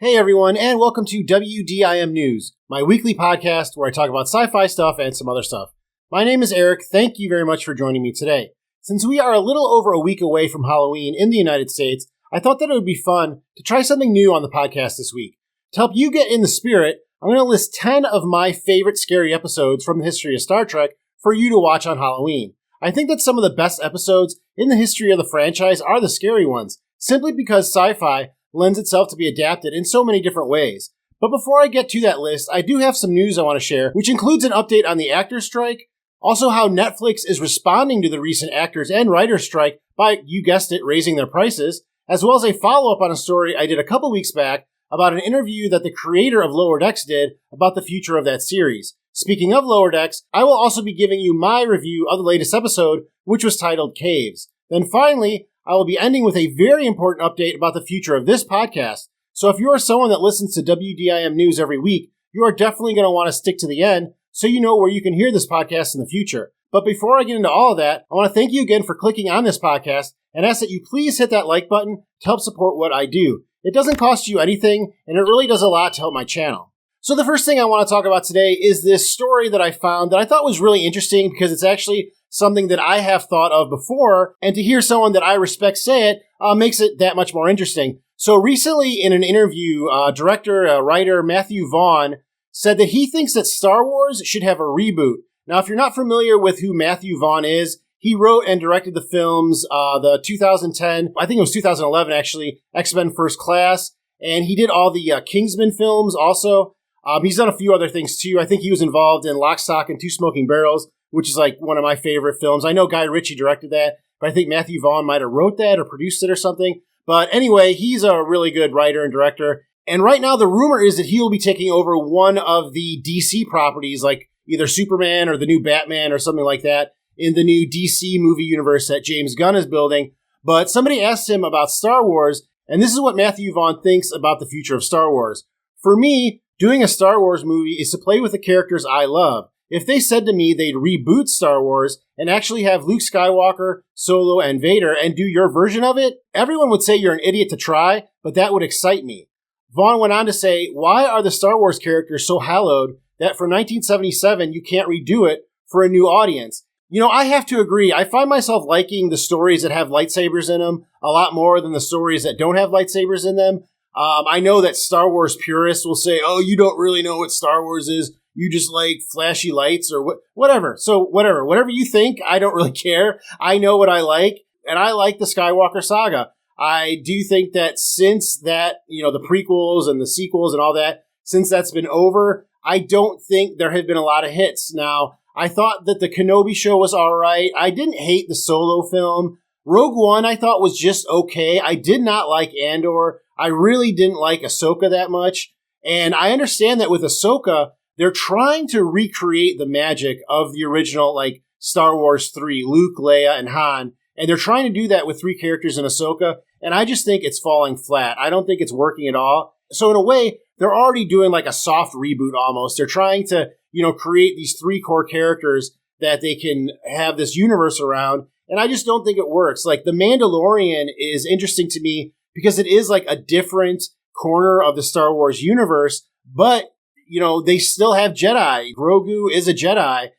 Hey everyone, and welcome to WDIM News, my weekly podcast where I talk about sci-fi stuff and some other stuff. My name is Eric. Thank you very much for joining me today. Since we are a little over a week away from Halloween in the United States, I thought that it would be fun to try something new on the podcast this week. To help you get in the spirit, I'm going to list 10 of my favorite scary episodes from the history of Star Trek for you to watch on Halloween. I think that some of the best episodes in the history of the franchise are the scary ones, simply because sci-fi lends itself to be adapted in so many different ways. But before I get to that list, I do have some news I want to share, which includes an update on the actors' strike, also how Netflix is responding to the recent actors and writers' strike by, you guessed it, raising their prices, as well as a follow-up on a story I did a couple weeks back about an interview that the creator of Lower Decks did about the future of that series. Speaking of Lower Decks, I will also be giving you my review of the latest episode, which was titled Caves. Then finally, I will be ending with a very important update about the future of this podcast. So if you are someone that listens to WDIM News every week, you are definitely going to want to stick to the end so you know where you can hear this podcast in the future. But before I get into all of that, I want to thank you again for clicking on this podcast and ask that you please hit that like button to help support what I do. It doesn't cost you anything, and it really does a lot to help my channel. So the first thing I want to talk about today is this story that I found that I thought was really interesting because it's actually something that I have thought of before, and to hear someone that I respect say it makes it that much more interesting. So recently in an interview, writer Matthew Vaughn said that he thinks that Star Wars should have a reboot. Now, if you're not familiar with who Matthew Vaughn is, he wrote and directed the films, the 2010, I think it was 2011 actually, X-Men First Class, and he did all the Kingsman films also. He's done a few other things too. I think he was involved in Lock, Stock, and Two Smoking Barrels, which is like one of my favorite films. I know Guy Ritchie directed that, but I think Matthew Vaughn might have wrote that or produced it or something. But anyway, he's a really good writer and director. And right now the rumor is that he will be taking over one of the DC properties, like either Superman or the new Batman or something like that, in the new DC movie universe that James Gunn is building. But somebody asked him about Star Wars, and this is what Matthew Vaughn thinks about the future of Star Wars. For me, doing a Star Wars movie is to play with the characters I love. If they said to me they'd reboot Star Wars and actually have Luke Skywalker, Solo, and Vader and do your version of it, everyone would say you're an idiot to try, but that would excite me. Vaughn went on to say, why are the Star Wars characters so hallowed that for 1977 you can't redo it for a new audience? You know, I have to agree. I find myself liking the stories that have lightsabers in them a lot more than the stories that don't have lightsabers in them. I know that Star Wars purists will say, oh, you don't really know what Star Wars is. You just like flashy lights or whatever. So whatever you think, I don't really care. I know what I like, and I like the Skywalker saga. I do think that since that, the prequels and the sequels and all that, since that's been over, I don't think there have been a lot of hits. Now, I thought that the Kenobi show was all right. I didn't hate the Solo film. Rogue One I thought was just okay. I did not like Andor. I really didn't like Ahsoka that much. And I understand that with Ahsoka, they're trying to recreate the magic of the original, like, Star Wars 3, Luke, Leia, and Han. And they're trying to do that with 3 characters in Ahsoka. And I just think it's falling flat. I don't think it's working at all. So in a way, they're already doing like a soft reboot almost. They're trying to, create these 3 core characters that they can have this universe around. And I just don't think it works. Like, The Mandalorian is interesting to me because it is like a different corner of the Star Wars universe, but they still have Jedi. Grogu is a Jedi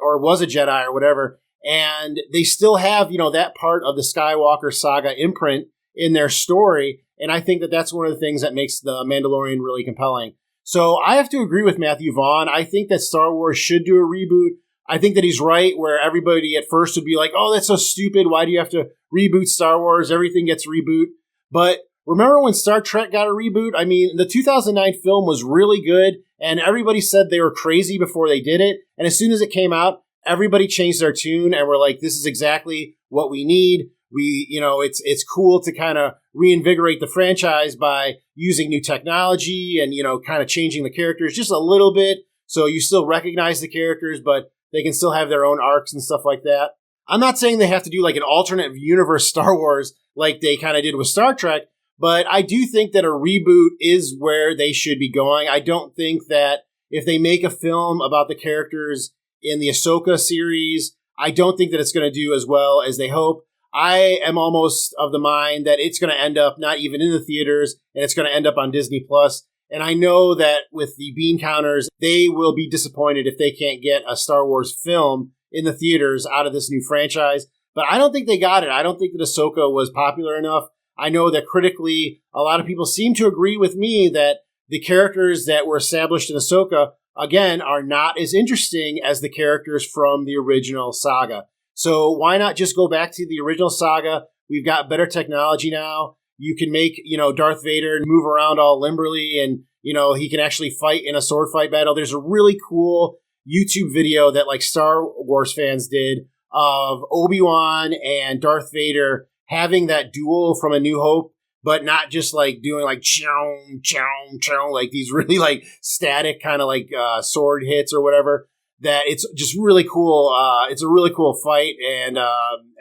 or was a Jedi or whatever. And they still have, that part of the Skywalker saga imprint in their story. And I think that that's one of the things that makes The Mandalorian really compelling. So I have to agree with Matthew Vaughn. I think that Star Wars should do a reboot. I think that he's right where everybody at first would be like, oh, that's so stupid. Why do you have to reboot Star Wars? Everything gets reboot. But remember when Star Trek got a reboot? I mean, the 2009 film was really good, and everybody said they were crazy before they did it. And as soon as it came out, everybody changed their tune and were like, this is exactly what we need. It's cool to kind of reinvigorate the franchise by using new technology and, kind of changing the characters just a little bit. So you still recognize the characters, but they can still have their own arcs and stuff like that. I'm not saying they have to do like an alternate universe Star Wars like they kind of did with Star Trek, but I do think that a reboot is where they should be going. I don't think that if they make a film about the characters in the Ahsoka series, I don't think that it's going to do as well as they hope. I am almost of the mind that it's going to end up not even in the theaters, and it's going to end up on Disney Plus. And I know that with the bean counters, they will be disappointed if they can't get a Star Wars film in the theaters out of this new franchise. But I don't think they got it. I don't think that Ahsoka was popular enough. I know that critically, a lot of people seem to agree with me that the characters that were established in Ahsoka, again, are not as interesting as the characters from the original saga. So why not just go back to the original saga? We've got better technology now. You can make, Darth Vader move around all limberly, and, he can actually fight in a sword fight battle. There's a really cool YouTube video that like Star Wars fans did of Obi-Wan and Darth Vader having that duel from A New Hope, but not just like doing like chow, chow, chow, like these really like static kind of like sword hits or whatever. That it's just really cool. It's a really cool fight. And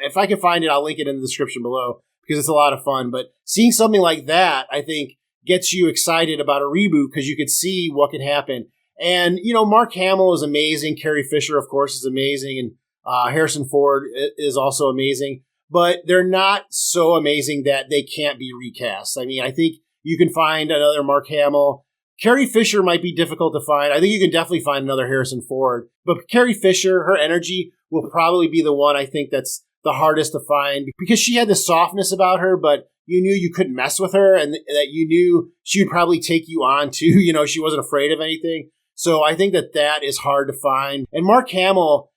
if I can find it, I'll link it in the description below because it's a lot of fun. But seeing something like that, I think, gets you excited about a reboot because you could see what could happen. And, Mark Hamill is amazing. Carrie Fisher, of course, is amazing. And Harrison Ford is also amazing. But they're not so amazing that they can't be recast. I mean, I think you can find another Mark Hamill. Carrie Fisher might be difficult to find. I think you can definitely find another Harrison Ford. But Carrie Fisher, her energy will probably be the one I think that's the hardest to find because she had this softness about her, but you knew you couldn't mess with her and that you knew she would probably take you on too. She wasn't afraid of anything. So I think that is hard to find. And Mark Hamill,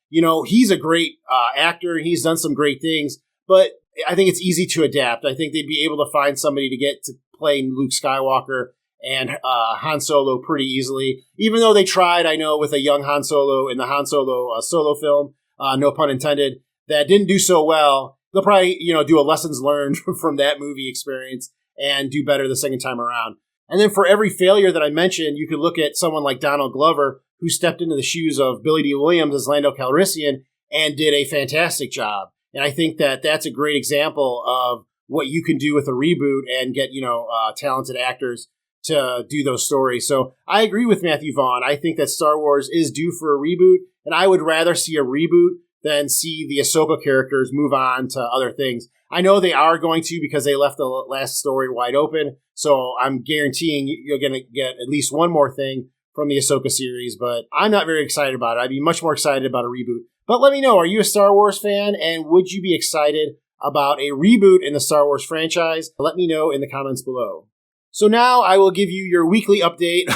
he's a great actor. He's done some great things. But I think it's easy to adapt. I think they'd be able to find somebody to get to play Luke Skywalker and Han Solo pretty easily. Even though they tried, I know, with a young Han Solo in the Han Solo solo film, no pun intended, that didn't do so well. They'll probably, do a lessons learned from that movie experience and do better the second time around. And then for every failure that I mentioned, you could look at someone like Donald Glover, who stepped into the shoes of Billy D. Williams as Lando Calrissian and did a fantastic job. And I think that that's a great example of what you can do with a reboot and get, talented actors to do those stories. So I agree with Matthew Vaughn. I think that Star Wars is due for a reboot, and I would rather see a reboot than see the Ahsoka characters move on to other things. I know they are going to because they left the last story wide open, so I'm guaranteeing you're going to get at least one more thing from the Ahsoka series, but I'm not very excited about it. I'd be much more excited about a reboot. But let me know, are you a Star Wars fan, and would you be excited about a reboot in the Star Wars franchise? Let me know in the comments below. So now I will give you your weekly update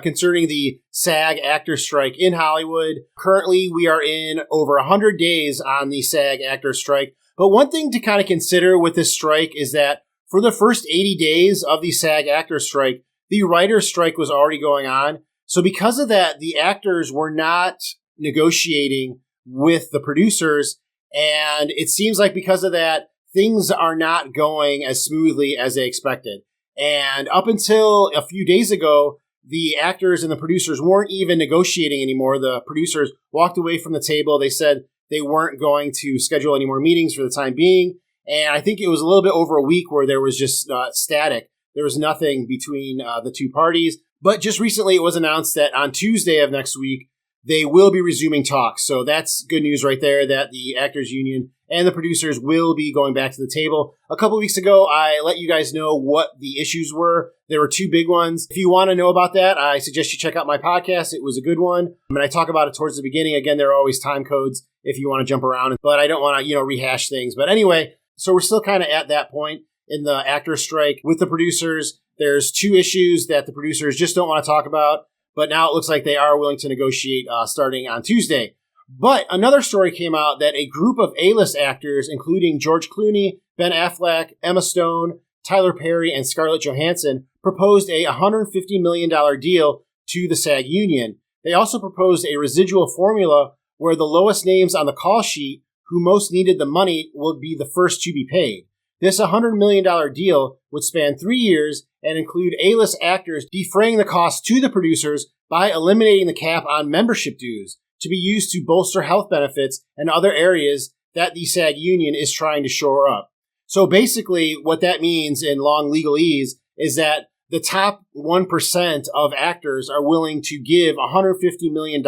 concerning the SAG actor strike in Hollywood. Currently, we are in over 100 days on the SAG actor strike. But one thing to kind of consider with this strike is that for the first 80 days of the SAG actor strike, the writer's strike was already going on. So because of that, the actors were not negotiating with the producers. And it seems like because of that, things are not going as smoothly as they expected. And up until a few days ago, the actors and the producers weren't even negotiating anymore. The producers walked away from the table. They said they weren't going to schedule any more meetings for the time being. And I think it was a little bit over a week where there was just static. There was nothing between the two parties. But just recently it was announced that on Tuesday of next week, they will be resuming talks. So that's good news right there that the Actors Union and the producers will be going back to the table. A couple of weeks ago, I let you guys know what the issues were. There were two big ones. If you want to know about that, I suggest you check out my podcast. It was a good one. And I talk about it towards the beginning. Again, there are always time codes if you want to jump around, but I don't want to, rehash things. But anyway, so we're still kind of at that point in the actor strike with the producers. There's two issues that the producers just don't want to talk about. But now it looks like they are willing to negotiate starting on Tuesday. But another story came out that a group of A-list actors, including George Clooney, Ben Affleck, Emma Stone, Tyler Perry, and Scarlett Johansson, proposed a $150 million deal to the SAG union. They also proposed a residual formula where the lowest names on the call sheet who most needed the money would be the first to be paid. This $100 million deal would span 3 years and include A-list actors defraying the cost to the producers by eliminating the cap on membership dues to be used to bolster health benefits and other areas that the SAG union is trying to shore up. So basically what that means in long legalese is that the top 1% of actors are willing to give $150 million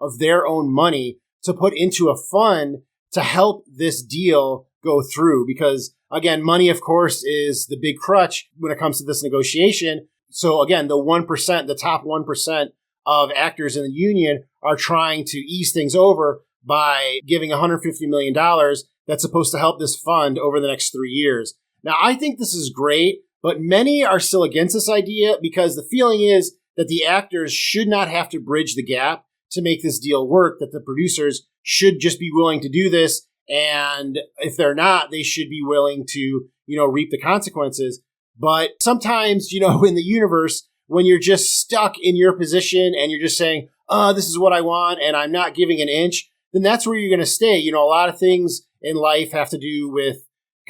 of their own money to put into a fund to help this deal go through because, again, money, of course, is the big crutch when it comes to this negotiation. So, again, the top 1% of actors in the union are trying to ease things over by giving $150 million that's supposed to help this fund over the next 3 years. Now, I think this is great, but many are still against this idea because the feeling is that the actors should not have to bridge the gap to make this deal work, that the producers should just be willing to do this. And if they're not, they should be willing to, reap the consequences. But sometimes, in the universe, when you're just stuck in your position and you're just saying, this is what I want and I'm not giving an inch, then that's where you're going to stay. A lot of things in life have to do with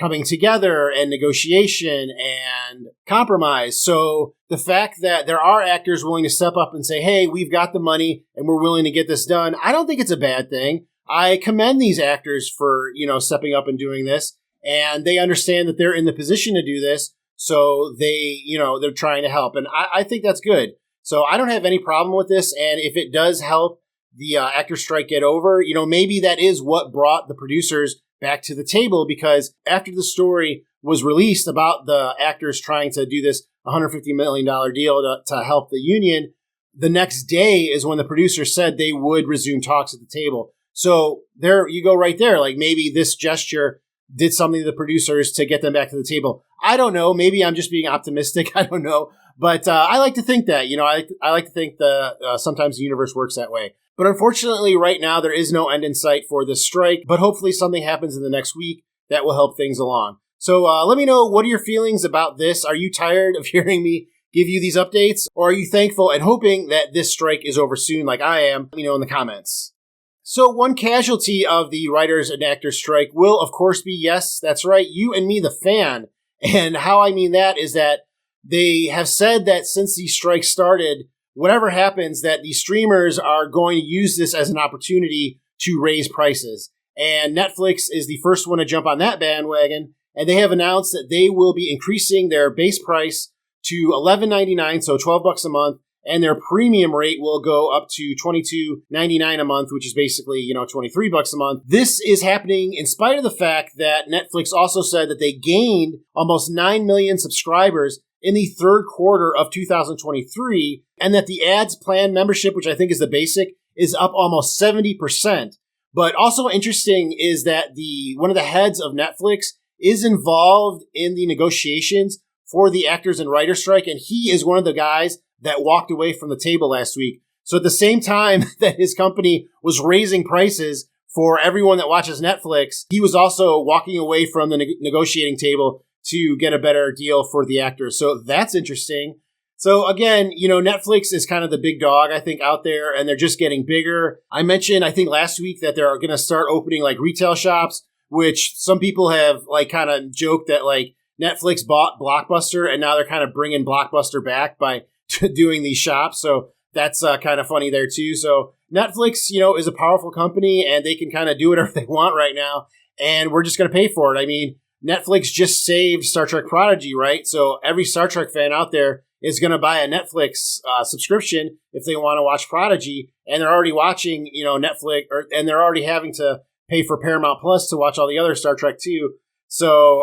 coming together and negotiation and compromise. So the fact that there are actors willing to step up and say, hey, we've got the money and we're willing to get this done, I don't think it's a bad thing. I commend these actors for, stepping up and doing this. And they understand that they're in the position to do this. So they're trying to help. And I think that's good. So I don't have any problem with this. And if it does help the actor strike get over, maybe that is what brought the producers back to the table, because after the story was released about the actors trying to do this $150 million deal to help the union, the next day is when the producers said they would resume talks at the table. So there you go right there. Like maybe this gesture did something to the producers to get them back to the table. I don't know. Maybe I'm just being optimistic. I don't know. But I like to think that, I like to think sometimes the universe works that way. But unfortunately, right now, there is no end in sight for this strike. But hopefully something happens in the next week that will help things along. So let me know, what are your feelings about this? Are you tired of hearing me give you these updates? Or are you thankful and hoping that this strike is over soon like I am? Let me know in the comments. So one casualty of the writers and actors strike will, of course, be, yes, that's right, you and me, the fan. And how I mean that is that they have said that since the strike started, whatever happens, that the streamers are going to use this as an opportunity to raise prices. And Netflix is the first one to jump on that bandwagon. And they have announced that they will be increasing their base price to $11.99, so $12 a month. And their premium rate will go up to $22.99 a month, which is basically, $23 a month. This is happening in spite of the fact that Netflix also said that they gained almost 9 million subscribers in the third quarter of 2023, and that the ads plan membership, which I think is the basic, is up almost 70%. But also interesting is that one of the heads of Netflix is involved in the negotiations for the actors and writers strike, and he is one of the guys that walked away from the table last week. So at the same time that his company was raising prices for everyone that watches Netflix, he was also walking away from the negotiating table to get a better deal for the actors. So that's interesting. So again, Netflix is kind of the big dog, I think, out there, and they're just getting bigger. I mentioned, I think last week, that they're going to start opening like retail shops, which some people have like kind of joked that like Netflix bought Blockbuster and now they're kind of bringing Blockbuster back by doing these shops. So that's kind of funny there too. So Netflix, is a powerful company and they can kind of do whatever they want right now. And we're just going to pay for it. I mean, Netflix just saved Star Trek Prodigy, right? So every Star Trek fan out there is going to buy a Netflix subscription if they want to watch Prodigy. And they're already watching, Netflix, and they're already having to pay for Paramount Plus to watch all the other Star Trek too. So,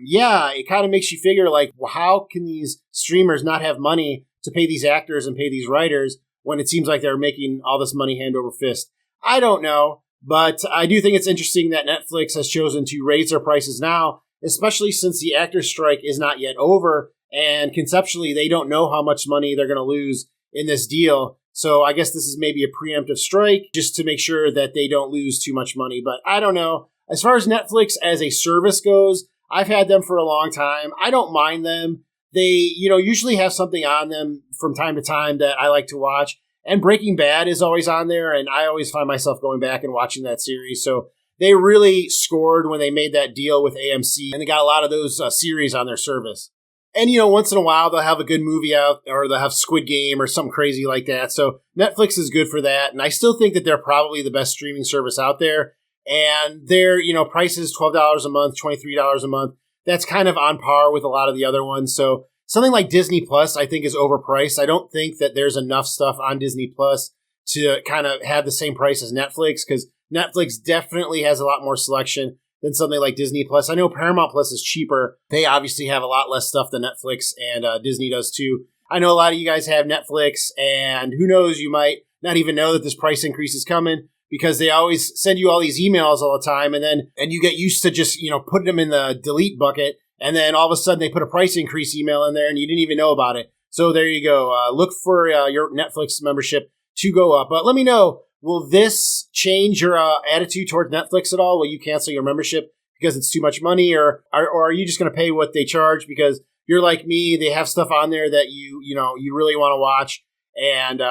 it kind of makes you figure like, well, how can these streamers not have money to pay these actors and pay these writers when it seems like they're making all this money hand over fist? I don't know, but I do think it's interesting that Netflix has chosen to raise their prices now, especially since the actors strike is not yet over. And conceptually, they don't know how much money they're going to lose in this deal. So I guess this is maybe a preemptive strike just to make sure that they don't lose too much money. But I don't know. As far as Netflix as a service goes, I've had them for a long time. I don't mind them. They, usually have something on them from time to time that I like to watch. And Breaking Bad is always on there, and I always find myself going back and watching that series. So they really scored when they made that deal with AMC, and they got a lot of those series on their service. And, once in a while, they'll have a good movie out, or they'll have Squid Game or something crazy like that. So Netflix is good for that. And I still think that they're probably the best streaming service out there. And their, price is $12 a month, $23 a month. That's kind of on par with a lot of the other ones. So something like Disney Plus, I think, is overpriced. I don't think that there's enough stuff on Disney Plus to kind of have the same price as Netflix, because Netflix definitely has a lot more selection. than something like Disney Plus. I know Paramount Plus is cheaper. They obviously have a lot less stuff than Netflix, and Disney does too. I know a lot of you guys have Netflix, and who knows, you might not even know that this price increase is coming because they always send you all these emails all the time, and you get used to just, putting them in the delete bucket, and then all of a sudden they put a price increase email in there and you didn't even know about it. So there you go. Look for your Netflix membership to go up. But let me know, will this change your attitude toward Netflix at all? Will you cancel your membership because it's too much money, or are you just going to pay what they charge because you're like me, they have stuff on there that you really want to watch, and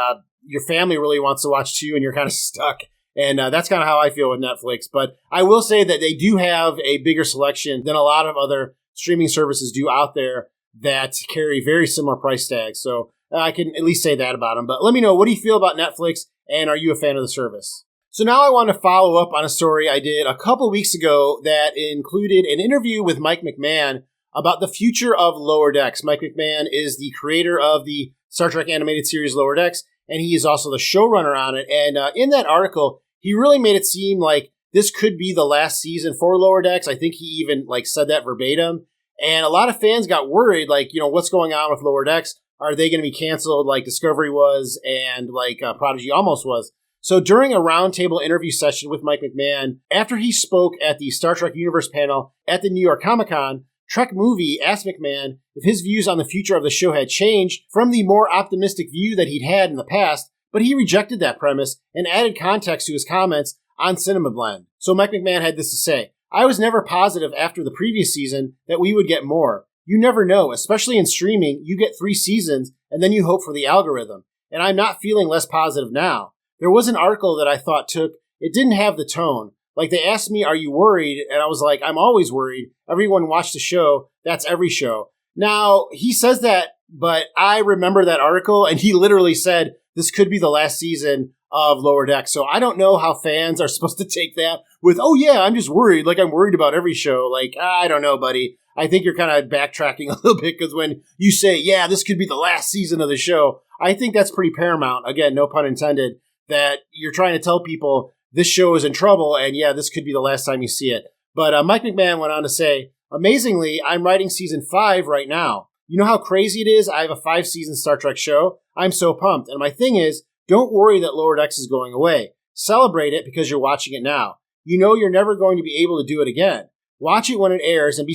your family really wants to watch too, and you're kind of stuck. And that's kind of how I feel with Netflix. But I will say that they do have a bigger selection than a lot of other streaming services do out there that carry very similar price tags. So I can at least say that about them. But let me know, what do you feel about Netflix, and are you a fan of the service? So now I want to follow up on a story I did a couple weeks ago that included an interview with Mike McMahon about the future of Lower Decks. Mike McMahon is the creator of the Star Trek animated series Lower Decks, and he is also the showrunner on it. And in that article, he really made it seem like this could be the last season for Lower Decks. I think he even said that verbatim. And a lot of fans got worried, what's going on with Lower Decks? Are they going to be canceled like Discovery was and like Prodigy almost was? So during a roundtable interview session with Mike McMahon, after he spoke at the Star Trek Universe panel at the New York Comic-Con, Trek Movie asked McMahon if his views on the future of the show had changed from the more optimistic view that he'd had in the past, but he rejected that premise and added context to his comments on Cinema Blend. So Mike McMahon had this to say: "I was never positive after the previous season that we would get more. You never know, especially in streaming. You get 3 seasons and then you hope for the algorithm. And I'm not feeling less positive now. There was an article that I thought it didn't have the tone. Like, they asked me, are you worried? And I was like, I'm always worried. Everyone watched the show. That's every show." Now, he says that, but I remember that article, and he literally said this could be the last season of Lower Decks. So I don't know how fans are supposed to take that with, oh yeah, I'm just worried. Like, I'm worried about every show. I don't know, buddy. I think you're kind of backtracking a little bit, because when you say, yeah, this could be the last season of the show, I think that's pretty paramount. Again, no pun intended, that you're trying to tell people this show is in trouble, and yeah, this could be the last time you see it. But Mike McMahon went on to say, "Amazingly, I'm writing season 5 right now. You know how crazy it is? I have a 5-season Star Trek show. I'm so pumped. And my thing is, don't worry that Lower Decks is going away. Celebrate it because you're watching it now. You know you're never going to be able to do it again. Watch it when it airs and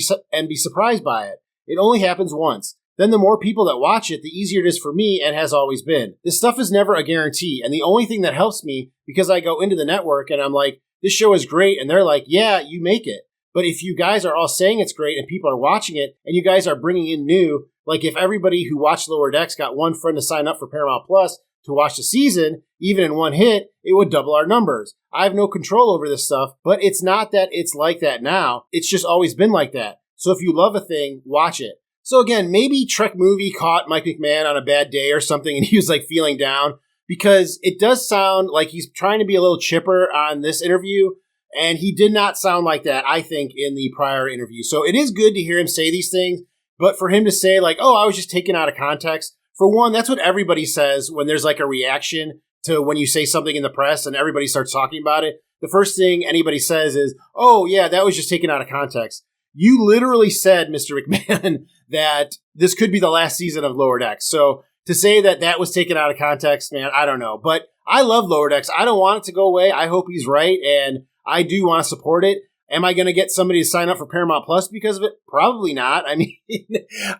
be surprised by it. It only happens once. Then the more people that watch it, the easier it is for me, and has always been. This stuff is never a guarantee, and the only thing that helps me, because I go into the network and I'm like, this show is great, and they're like, yeah, you make it. But if you guys are all saying it's great and people are watching it, and you guys are bringing in new, like if everybody who watched Lower Decks got one friend to sign up for Paramount Plus to watch the season, even in one hit, it would double our numbers. I have no control over this stuff, but it's not that it's like that now. It's just always been like that. So if you love a thing, watch it." So again, maybe Trek Movie caught Mike McMahon on a bad day or something, and he was feeling down, because it does sound like he's trying to be a little chipper on this interview, and he did not sound like that, I think, in the prior interview. So it is good to hear him say these things, but for him to say oh, I was just taken out of context, for one, that's what everybody says when there's a reaction to when you say something in the press and everybody starts talking about it. The first thing anybody says is, oh yeah, that was just taken out of context. You literally said, Mr. McMahon, that this could be the last season of Lower Decks. So to say that that was taken out of context, man, I don't know. But I love Lower Decks. I don't want it to go away. I hope he's right, and I do want to support it. Am I going to get somebody to sign up for Paramount Plus because of it? Probably not. I mean,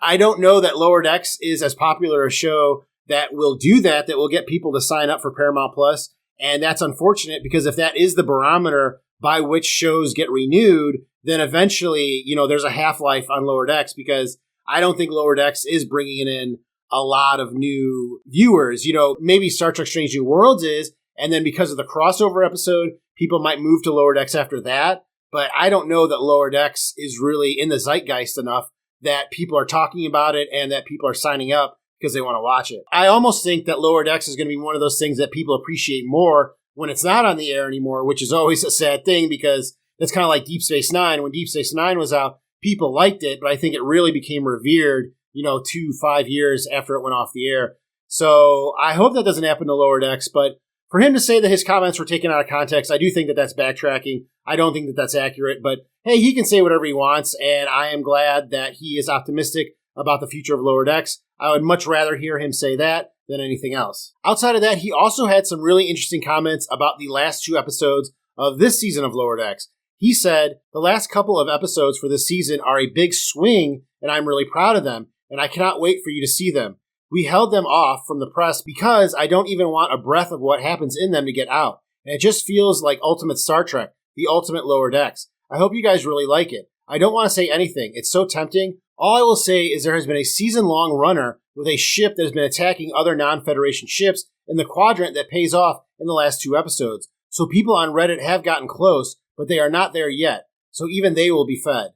I don't know that Lower Decks is as popular a show that will do that will get people to sign up for Paramount Plus. And that's unfortunate, because if that is the barometer by which shows get renewed, then eventually, there's a half-life on Lower Decks, because I don't think Lower Decks is bringing in a lot of new viewers. Maybe Star Trek Strange New Worlds is, and then because of the crossover episode, people might move to Lower Decks after that. But I don't know that Lower Decks is really in the zeitgeist enough that people are talking about it and that people are signing up because they want to watch it. I almost think that Lower Decks is going to be one of those things that people appreciate more when it's not on the air anymore, which is always a sad thing, because that's kind of like Deep Space Nine. When Deep Space Nine was out, people liked it, but I think it really became revered, 2-5 years after it went off the air. So I hope that doesn't happen to Lower Decks, but For him to say that his comments were taken out of context, I do think that that's backtracking. I don't think that that's accurate, but hey, he can say whatever he wants, and I am glad that he is optimistic about the future of Lower Decks. I would much rather hear him say that than anything else. Outside of that, he also had some really interesting comments about the last 2 episodes of this season of Lower Decks. He said, the last couple of episodes for this season are a big swing, and I'm really proud of them, and I cannot wait for you to see them. We held them off from the press because I don't even want a breath of what happens in them to get out. And it just feels like ultimate Star Trek, the ultimate Lower Decks. I hope you guys really like it. I don't want to say anything. It's so tempting. All I will say is there has been a season-long runner with a ship that has been attacking other non-Federation ships in the quadrant that pays off in the last 2 episodes. So people on Reddit have gotten close, but they are not there yet. So even they will be fed.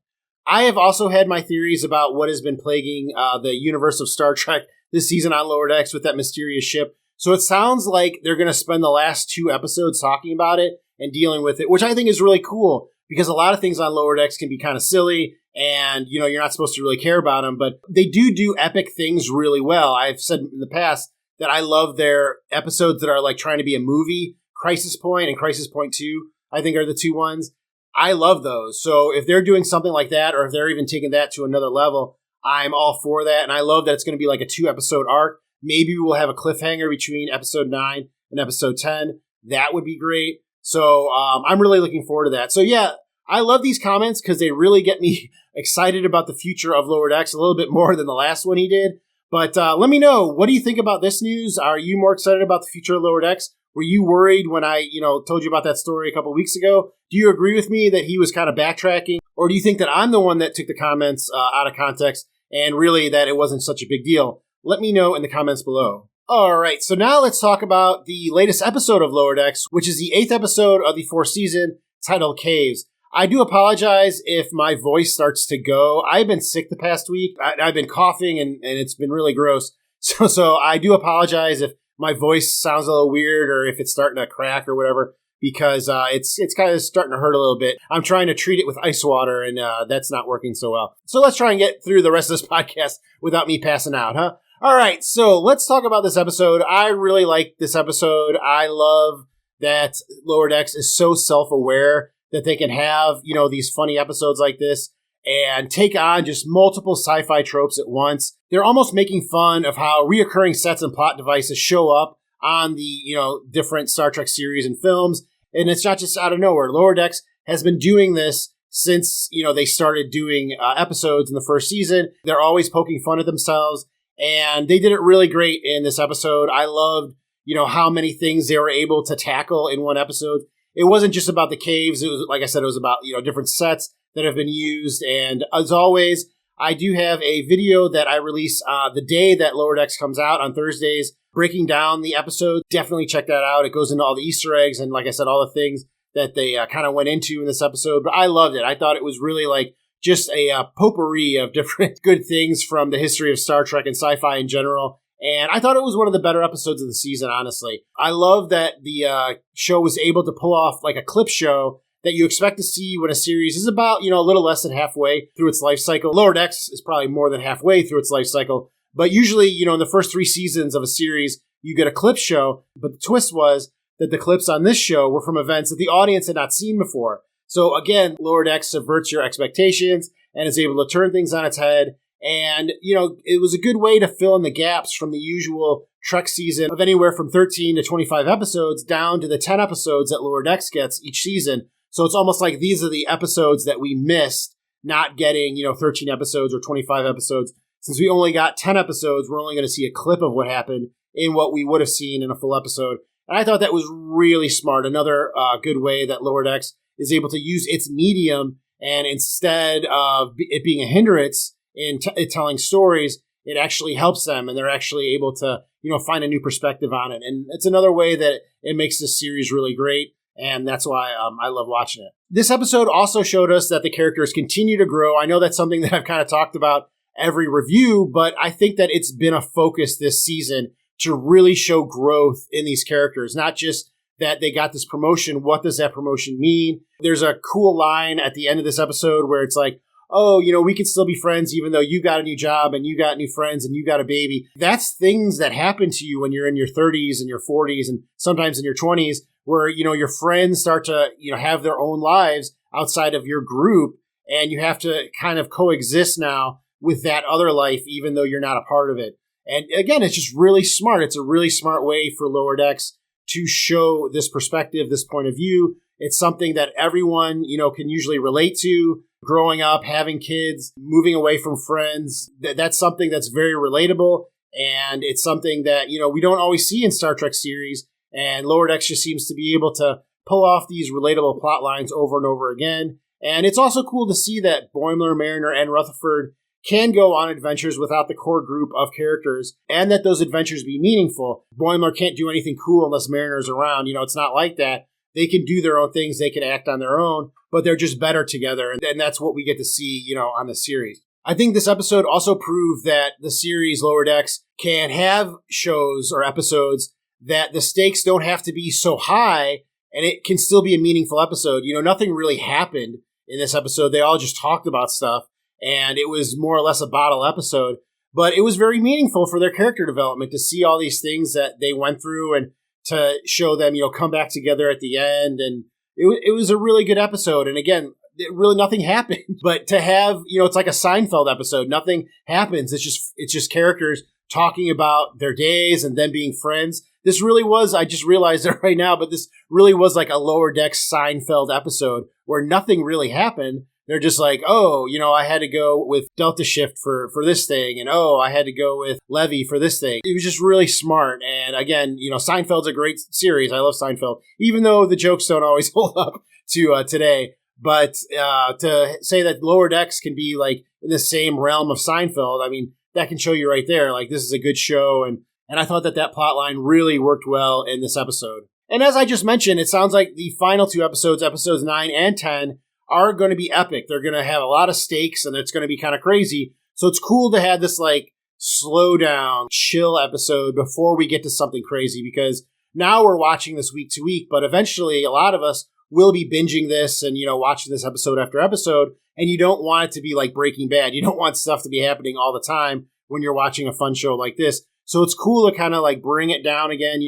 I have also had my theories about what has been plaguing the universe of Star Trek this season on Lower Decks with that mysterious ship. So it sounds like they're going to spend the last 2 episodes talking about it and dealing with it, which I think is really cool because a lot of things on Lower Decks can be kind of silly and, you're not supposed to really care about them, but they do epic things really well. I've said in the past that I love their episodes that are like trying to be a movie. Crisis Point and Crisis Point 2, I think, are the 2 ones. I love those. So if they're doing something like that, or if they're even taking that to another level, I'm all for that, and I love that it's going to be like a 2-episode arc. Maybe we'll have a cliffhanger between episode 9 and episode 10. That would be great. So I'm really looking forward to that. So yeah, I love these comments because they really get me excited about the future of Lower Decks a little bit more than the last one he did. But let me know, what do you think about this news? Are you more excited about the future of Lower Decks? Were you worried when I, told you about that story a couple weeks ago? Do you agree with me that he was kind of backtracking? Or do you think that I'm the one that took the comments out of context and really that it wasn't such a big deal? Let me know in the comments below. All right, so now let's talk about the latest episode of Lower Decks, which is the 8th episode of the 4th season, titled Caves. I do apologize if my voice starts to go. I've been sick the past week. I've been coughing, and it's been really gross. So I do apologize if my voice sounds a little weird or if it's starting to crack or whatever, because it's kind of starting to hurt a little bit. I'm trying to treat it with ice water, and that's not working so well. So let's try and get through the rest of this podcast without me passing out, huh? All right, so let's talk about this episode. I really like this episode. I love that Lower Decks is so self-aware that they can have, these funny episodes like this and take on just multiple sci-fi tropes at once. They're almost making fun of how reoccurring sets and plot devices show up on the, different Star Trek series and films. And it's not just out of nowhere. Lower Decks has been doing this since, they started doing episodes in the 1st season. They're always poking fun at themselves, and they did it really great in this episode. I loved, how many things they were able to tackle in one episode. It wasn't just about the caves. It was, like I said, it was about, different sets that have been used. And as always, I do have a video that I release the day that Lower Decks comes out on Thursdays, breaking down the episode. Definitely check that out. It goes into all the Easter eggs and, like I said, all the things that they kind of went into in this episode. But I loved it. I thought it was really like just a potpourri of different good things from the history of Star Trek and sci-fi in general. And I thought it was one of the better episodes of the season, honestly. I love that the show was able to pull off like a clip show that you expect to see when a series is about, a little less than halfway through its life cycle. Lower Decks is probably more than halfway through its life cycle. But usually, in the first 3 seasons of a series, you get a clip show. But the twist was that the clips on this show were from events that the audience had not seen before. So again, Lower Decks subverts your expectations and is able to turn things on its head. And, it was a good way to fill in the gaps from the usual Trek season of anywhere from 13 to 25 episodes down to the 10 episodes that Lower Decks gets each season. So it's almost like these are the episodes that we missed not getting, 13 episodes or 25 episodes. Since we only got 10 episodes, we're only going to see a clip of what happened in what we would have seen in a full episode. And I thought that was really smart. Another good way that Lower Decks is able to use its medium, and instead of it being a hindrance in telling stories, it actually helps them, and they're actually able to, find a new perspective on it. And it's another way that it makes this series really great, and that's why I love watching it. This episode also showed us that the characters continue to grow. I know that's something that I've kind of talked about every review, but I think that it's been a focus this season to really show growth in these characters, not just that they got this promotion. What does that promotion mean? There's a cool line at the end of this episode where it's like, oh, we can still be friends even though you got a new job and you got new friends and you got a baby. That's things that happen to you when you're in your 30s and your 40s and sometimes in your 20s where, your friends start to, have their own lives outside of your group, and you have to kind of coexist now with that other life, even though you're not a part of it. And again, it's just really smart. It's a really smart way for Lower Decks to show this perspective, this point of view. It's something that everyone, can usually relate to. Growing up, having kids, moving away from friends, that's something that's very relatable. And it's something that, we don't always see in Star Trek series. And Lower Decks just seems to be able to pull off these relatable plot lines over and over again. And it's also cool to see that Boimler, Mariner, and Rutherford can go on adventures without the core group of characters, and that those adventures be meaningful. Boimler can't do anything cool unless Mariner's around. It's not like that. They can do their own things. They can act on their own, but they're just better together. And that's what we get to see, on the series. I think this episode also proved that the series Lower Decks can have shows or episodes that the stakes don't have to be so high, and it can still be a meaningful episode. Nothing really happened in this episode. They all just talked about stuff, and it was more or less a bottle episode. But it was very meaningful for their character development to see all these things that they went through and to show them, come back together at the end. And it was a really good episode. And again, really nothing happened. But to have, it's like a Seinfeld episode. Nothing happens. It's just characters talking about their days and then being friends. This really was, I just realized it right now, but this really was like a Lower Decks Seinfeld episode where nothing really happened. They're just like, oh, I had to go with Delta Shift for this thing. And oh, I had to go with Levy for this thing. It was just really smart. And again, Seinfeld's a great series. I love Seinfeld, even though the jokes don't always hold up to today. But to say that Lower Decks can be like in the same realm of Seinfeld, I mean, that can show you right there, like this is a good show. And I thought that plot line really worked well in this episode. And as I just mentioned, it sounds like the final two episodes, episodes 9 and 10, are going to be epic. They're going to have a lot of stakes, and it's going to be kind of crazy. So it's cool to have this like slow down, chill episode before we get to something crazy, because now we're watching this week to week, but eventually a lot of us will be binging this and, watching this episode after episode. And you don't want it to be like Breaking Bad. You don't want stuff to be happening all the time when you're watching a fun show like this. So it's cool to kind of like bring it down again.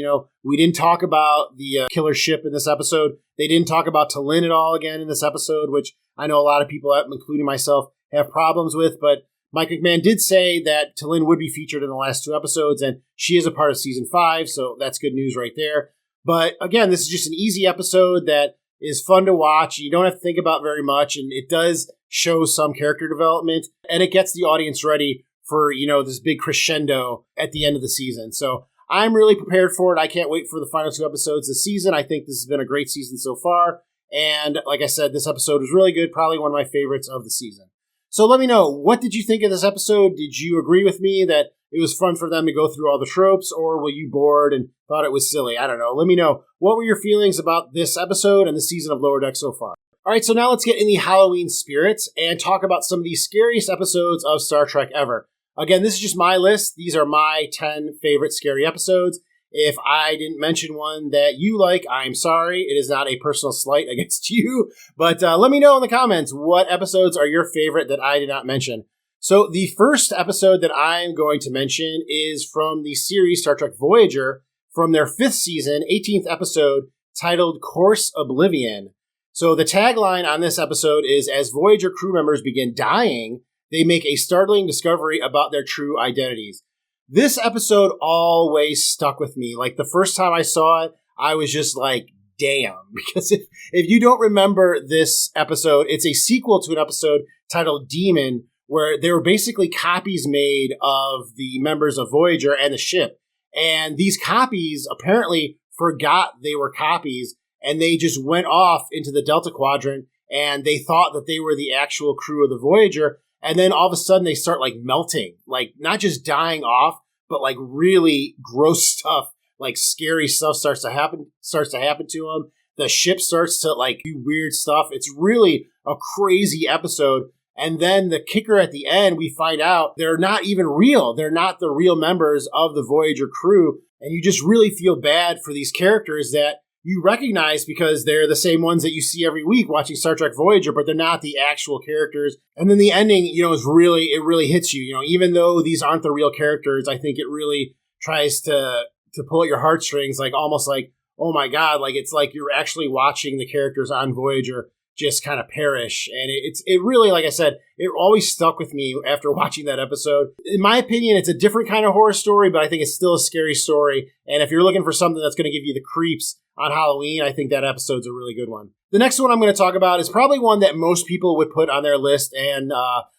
We didn't talk about the killer ship in this episode. They didn't talk about T'Lyn at all again in this episode, which I know a lot of people, including myself, have problems with. But Mike McMahon did say that T'Lyn would be featured in the last two episodes, and she is a part of season 5. So that's good news right there. But again, this is just an easy episode that is fun to watch. You don't have to think about very much, and it does show some character development, and it gets the audience ready for, this big crescendo at the end of the season. So I'm really prepared for it. I can't wait for the final two episodes this season. I think this has been a great season so far. And like I said, this episode was really good, probably one of my favorites of the season. So let me know, what did you think of this episode? Did you agree with me that it was fun for them to go through all the tropes, or were you bored and thought it was silly? I don't know. Let me know. What were your feelings about this episode and the season of Lower Deck so far? All right, so now let's get in the Halloween spirits and talk about some of the scariest episodes of Star Trek ever. Again, this is just my list. These are my 10 favorite scary episodes. If I didn't mention one that you like, I'm sorry. It is not a personal slight against you. But let me know in the comments what episodes are your favorite that I did not mention. So the first episode that I'm going to mention is from the series Star Trek Voyager, from their 5th season, 18th episode, titled Course Oblivion. So the tagline on this episode is, as Voyager crew members begin dying, they make a startling discovery about their true identities. This episode always stuck with me. Like the first time I saw it, I was just like, damn. Because if you don't remember this episode, it's a sequel to an episode titled Demon, where there were basically copies made of the members of Voyager and the ship. And these copies apparently forgot they were copies, and they just went off into the Delta Quadrant, and they thought that they were the actual crew of the Voyager. And then all of a sudden they start like melting, like not just dying off, but like really gross stuff, like scary stuff starts to happen to them. The ship starts to like do weird stuff. It's really a crazy episode. And then the kicker at the end, we find out they're not even real. They're not the real members of the Voyager crew. And you just really feel bad for these characters that you recognize because they're the same ones that you see every week watching Star Trek Voyager, but they're not the actual characters. And then the ending, is it really hits you. Even though these aren't the real characters, I think it really tries to pull at your heartstrings, like almost like, oh my God, like it's like you're actually watching the characters on Voyager just kind of perish. And it really, like I said, it always stuck with me after watching that episode. In my opinion, it's a different kind of horror story, but I think it's still a scary story. And if you're looking for something that's going to give you the creeps on Halloween, I think that episode's a really good one. The next one I'm going to talk about is probably one that most people would put on their list, and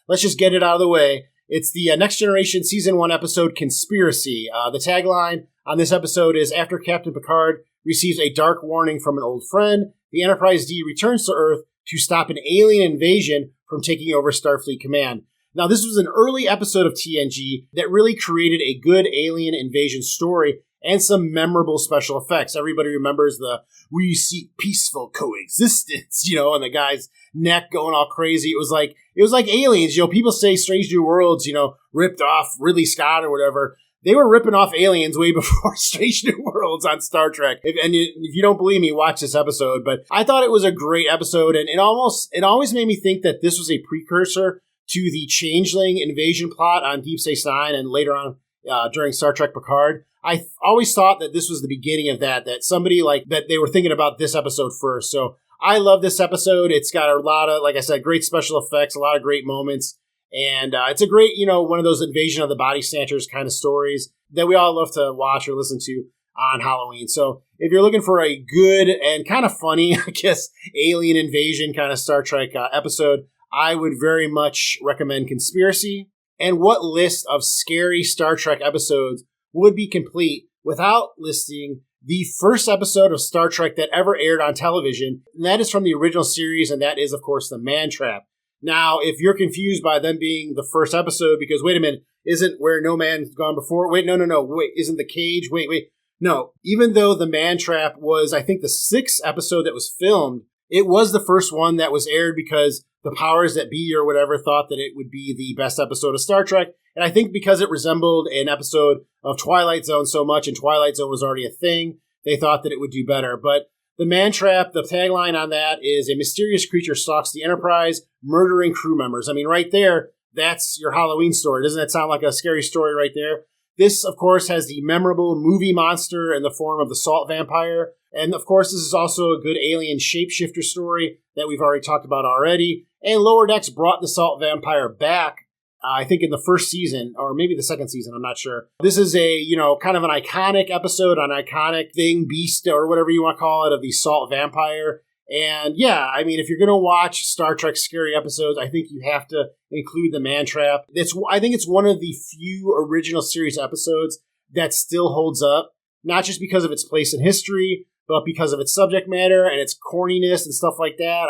let's just get it out of the way. It's the Next Generation Season 1 episode, Conspiracy. The tagline on this episode is, after Captain Picard receives a dark warning from an old friend, the Enterprise D returns to Earth to stop an alien invasion from taking over Starfleet Command. Now, this was an early episode of TNG that really created a good alien invasion story and some memorable special effects. Everybody remembers the "we seek peaceful coexistence," and the guy's neck going all crazy. It was like aliens. People say Strange New Worlds, ripped off Ridley Scott or whatever. They were ripping off aliens way before Strange New Worlds on Star Trek. If you don't believe me, watch this episode. But I thought it was a great episode, and it always made me think that this was a precursor to the Changeling invasion plot on Deep Space Nine and later on during Star Trek Picard. I always thought that this was the beginning of that somebody that they were thinking about this episode first. So I love this episode. It's got a lot of, like I said, great special effects, a lot of great moments. And it's a great, one of those Invasion of the Body Snatchers kind of stories that we all love to watch or listen to on Halloween. So if you're looking for a good and kind of funny, I guess, alien invasion kind of Star Trek episode, I would very much recommend Conspiracy. And what list of scary Star Trek episodes would be complete without listing the first episode of Star Trek that ever aired on television? And that is from the original series, and that is, of course, The Man Trap. Now, if you're confused by them being the first episode, because wait a minute, isn't Where No Man's Gone Before? Wait, no. Wait, isn't The Cage? Wait. No, even though The Man Trap was, I think, the 6th episode that was filmed, it was the first one that was aired because the powers that be or whatever thought that it would be the best episode of Star Trek. And I think because it resembled an episode of Twilight Zone so much, and Twilight Zone was already a thing, they thought that it would do better. But The Man Trap, the tagline on that is, a mysterious creature stalks the Enterprise, murdering crew members. I mean, right there, that's your Halloween story. Doesn't that sound like a scary story right there? This, of course, has the memorable movie monster in the form of the Salt Vampire. And, of course, this is also a good alien shapeshifter story that we've already talked about already. And Lower Decks brought the Salt Vampire back, I think in the first season, or maybe the second season, I'm not sure. This is a, kind of an iconic episode, an iconic thing, beast, or whatever you want to call it, of the Salt Vampire. And yeah, I mean, if you're going to watch Star Trek scary episodes, I think you have to include The Man Trap. I think it's one of the few original series episodes that still holds up, not just because of its place in history, but because of its subject matter and its corniness and stuff like that.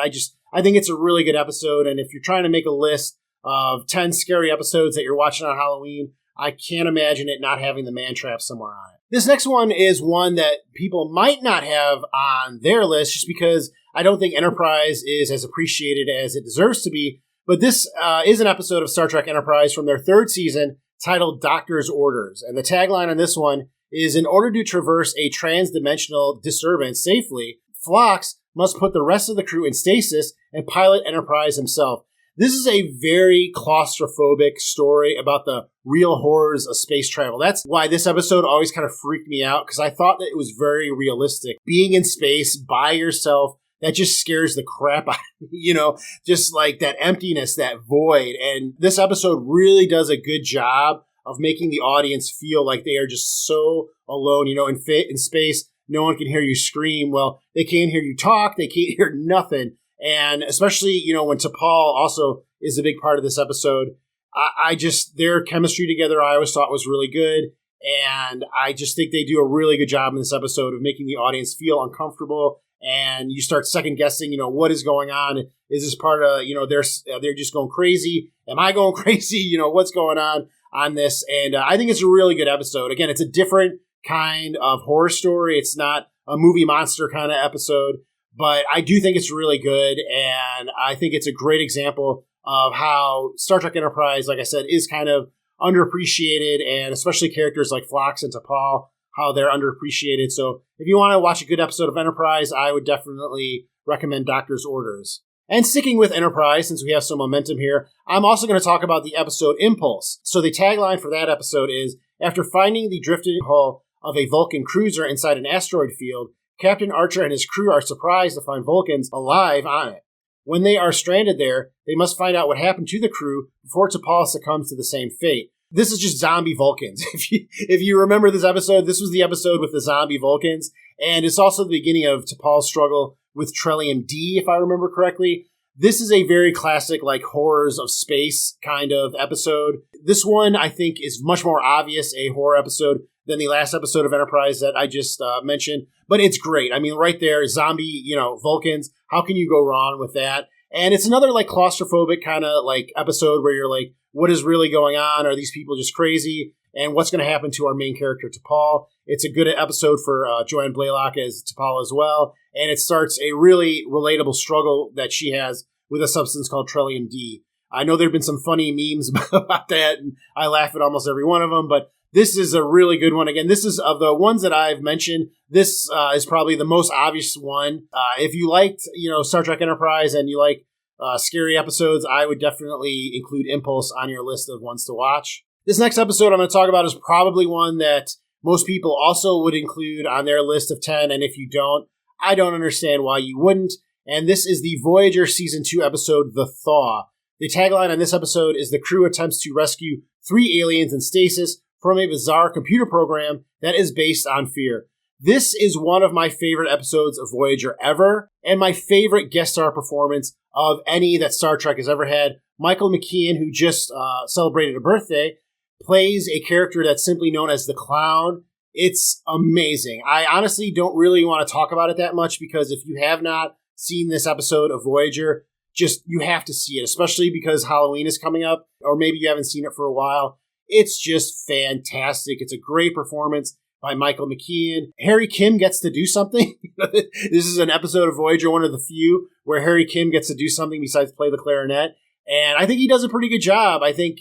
I think it's a really good episode. And if you're trying to make a list of 10 scary episodes that you're watching on Halloween, I can't imagine it not having The Man Trap somewhere on it. This next one is one that people might not have on their list just because I don't think Enterprise is as appreciated as it deserves to be. But this is an episode of Star Trek Enterprise from their 3rd season titled Doctor's Orders. And the tagline on this one is, in order to traverse a trans-dimensional disturbance safely, Phlox must put the rest of the crew in stasis and pilot Enterprise himself. This is a very claustrophobic story about the real horrors of space travel. That's why this episode always kind of freaked me out, because I thought that it was very realistic. Being in space by yourself, that just scares the crap out of me, just like that emptiness, that void. And this episode really does a good job of making the audience feel like they are just so alone, in space. No one can hear you scream. Well, they can't hear you talk. They can't hear nothing. And especially, when T'Pol also is a big part of this episode, their chemistry together, I always thought was really good. And I just think they do a really good job in this episode of making the audience feel uncomfortable. And you start second guessing, what is going on? Is this part of, they're just going crazy? Am I going crazy? What's going on this? And I think it's a really good episode. Again, it's a different kind of horror story. It's not a movie monster kind of episode, but I do think it's really good. And I think it's a great example of how Star Trek Enterprise, like I said, is kind of underappreciated, and especially characters like Phlox and T'Pol how they're underappreciated. So if you want to watch a good episode of Enterprise, I would definitely recommend Doctor's Orders. And sticking with Enterprise, since we have some momentum here, I'm also going to talk about the episode Impulse. So the tagline for that episode is, after finding the drifting hull of a Vulcan cruiser inside an asteroid field, Captain Archer and his crew are surprised to find Vulcans alive on it. When they are stranded there, they must find out what happened to the crew before T'Pol succumbs to the same fate. This is just zombie Vulcans. If you remember this episode, this was the episode with the zombie Vulcans, and it's also the beginning of T'Pol's struggle with Trillium D, if I remember correctly. This is a very classic, like, horrors of space kind of episode. This one, I think, is much more obvious a horror episode than the last episode of Enterprise that I just mentioned. But it's great. I mean, right there, zombie, Vulcans. How can you go wrong with that? And it's another, like, claustrophobic kind of, like, episode where you're like, what is really going on? Are these people just crazy? And what's going to happen to our main character, T'Pol? It's a good episode for Joanne Blaylock as T'Pol as well. And it starts a really relatable struggle that she has with a substance called Trillium D. I know there have been some funny memes about that, and I laugh at almost every one of them, but this is a really good one. Again, this is, of the ones that I've mentioned, this is probably the most obvious one. If you liked, Star Trek Enterprise and you like scary episodes, I would definitely include Impulse on your list of ones to watch. This next episode I'm going to talk about is probably one that most people also would include on their list of 10, and if you don't, I don't understand why you wouldn't. And this is the Voyager Season 2 episode, The Thaw. The tagline on this episode is, the crew attempts to rescue 3 aliens in stasis from a bizarre computer program that is based on fear. This is one of my favorite episodes of Voyager ever, and my favorite guest star performance of any that Star Trek has ever had. Michael McKean, who just celebrated a birthday, plays a character that's simply known as the Clown. It's amazing. I honestly don't really want to talk about it that much, because if you have not seen this episode of Voyager, you have to see it, especially because Halloween is coming up, or maybe you haven't seen it for a while. It's just fantastic. It's a great performance by Michael McKean. Harry Kim gets to do something. This is an episode of Voyager, one of the few, where Harry Kim gets to do something besides play the clarinet. And I think he does a pretty good job. I think,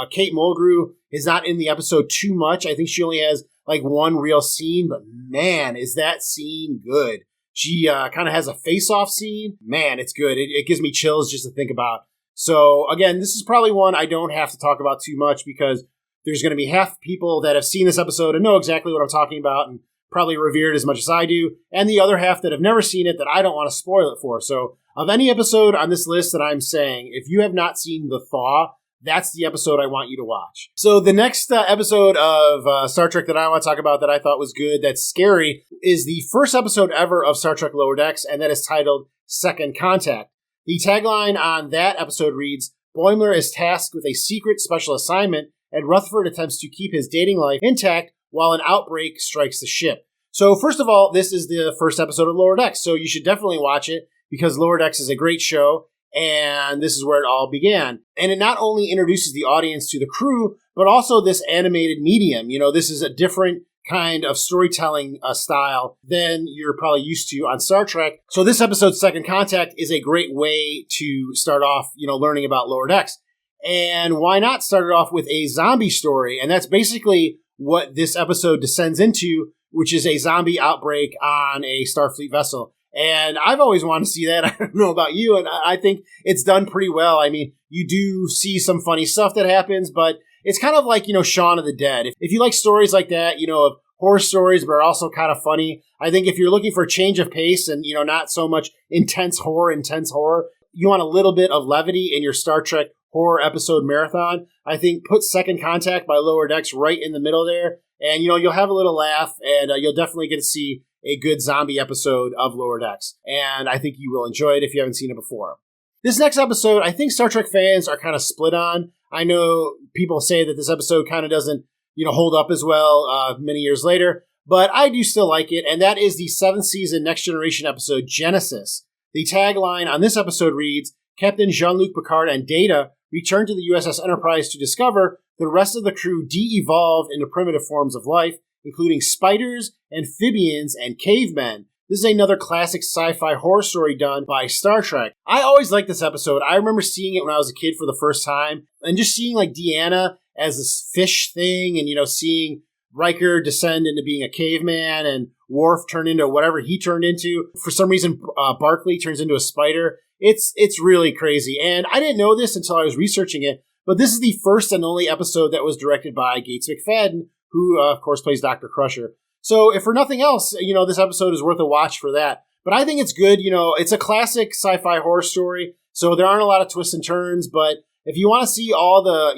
Kate Mulgrew is not in the episode too much. I think she only has like one real scene, but man, is that scene good. She kind of has a face-off scene. Man, it's good. It gives me chills just to think about. So again, this is probably one I don't have to talk about too much, because there's going to be half people that have seen this episode and know exactly what I'm talking about and probably revere it as much as I do, and the other half that have never seen it that I don't want to spoil it for. So of any episode on this list that I'm saying, if you have not seen The Thaw, that's the episode I want you to watch. So the next episode of Star Trek that I want to talk about that I thought was good, that's scary, is the first episode ever of Star Trek Lower Decks, and that is titled Second Contact. The tagline on that episode reads, Boimler is tasked with a secret special assignment, and Rutherford attempts to keep his dating life intact while an outbreak strikes the ship. So first of all, this is the first episode of Lower Decks, so you should definitely watch it, because Lower Decks is a great show, and this is where it all began. And it not only introduces the audience to the crew, but also this animated medium. This is a different kind of storytelling style than you're probably used to on Star Trek. So this episode, Second Contact, is a great way to start off, learning about Lower Decks. And why not start it off with a zombie story? And that's basically what this episode descends into, which is a zombie outbreak on a Starfleet vessel. And I've always wanted to see that. I don't know about you, and I think it's done pretty well. I mean, you do see some funny stuff that happens, but it's kind of like, Shaun of the Dead. If you like stories like that, of horror stories, but are also kind of funny, I think if you're looking for a change of pace and, not so much intense horror, you want a little bit of levity in your Star Trek horror episode marathon, I think put Second Contact by Lower Decks right in the middle there, and, you'll have a little laugh, and you'll definitely get to see a good zombie episode of Lower Decks. And I think you will enjoy it if you haven't seen it before. This next episode, I think Star Trek fans are kind of split on. I know people say that this episode kind of doesn't, hold up as well many years later, but I do still like it. And that is the 7th season Next Generation episode, Genesis. The tagline on this episode reads, Captain Jean-Luc Picard and Data return to the USS Enterprise to discover the rest of the crew de-evolved into primitive forms of life, including spiders, amphibians, and cavemen. This is another classic sci-fi horror story done by Star Trek. I always liked this episode. I remember seeing it when I was a kid for the first time, and just seeing like Deanna as this fish thing, and seeing Riker descend into being a caveman and Worf turn into whatever he turned into. For some reason, Barclay turns into a spider. It's really crazy. And I didn't know this until I was researching it, but this is the first and only episode that was directed by Gates McFadden, who, of course, plays Dr. Crusher. So if for nothing else, this episode is worth a watch for that. But I think it's good. It's a classic sci-fi horror story, so there aren't a lot of twists and turns. But if you want to see all the,